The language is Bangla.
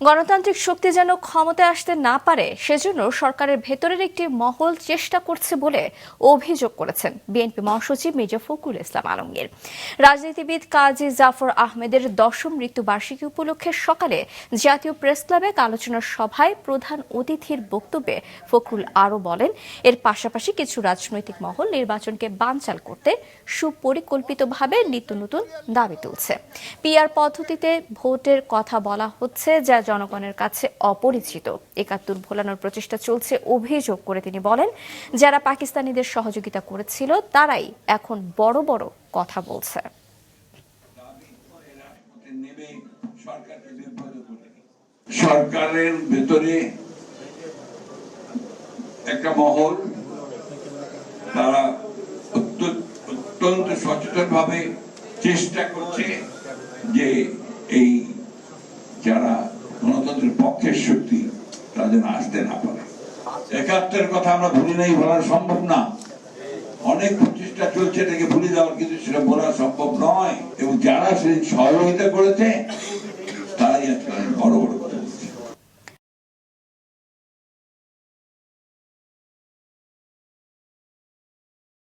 গণতান্ত্রিক শক্তি যেন ক্ষমতায় আসতে না পারে সেজন্য সরকারের ভেতরের একটি মহল চেষ্টা করছে বলে অভিযোগ করেছেন বিএনপি মহাসচিব মির্জা ফখরুল ইসলাম আলমগীর। রাজনীতিবিদ কাজী জাফর আহমেদের 10ম মৃত্যুবার্ষিকী উপলক্ষে সকালে জাতীয় প্রেস ক্লাবে এক আলোচনা সভায় প্রধান অতিথির বক্তব্যে ফখরুল আরও বলেন, এর পাশাপাশি কিছু রাজনৈতিক মহল নির্বাচনকে বানচাল করতে সুপরিকল্পিতভাবে নিত্য নতুন দাবি তুলছে। পিআর পদ্ধতিতে ভোটের কথা বলা হচ্ছে, যা জনগণের কাছে অপরিচিত। ৭১ ভোলানোর প্রচেষ্টা চলছে অভিযোগ করে তিনি বলেন, যারা পাকিস্তানিদের সহযোগিতা করেছিল তারাই এখন বড় বড় কথা বলছে। সরকারের ভেতরে একটা মহল, তারা অত্যন্ত সচেতন ভাবে চেষ্টা করছে যে এই যারা গণতন্ত্রের পক্ষের শক্তি তাদের আসতে না পারে। ৭১ কথা আমরা ভুলি নাই, বলা সম্ভব না। অনেক প্রচেষ্টা চলছে এটাকে ভুলে যাওয়ার, কিন্তু সেটা বলা সম্ভব নয়। এবং যারা সেদিন সহযোগিতা করেছে তারাই আজকে বড়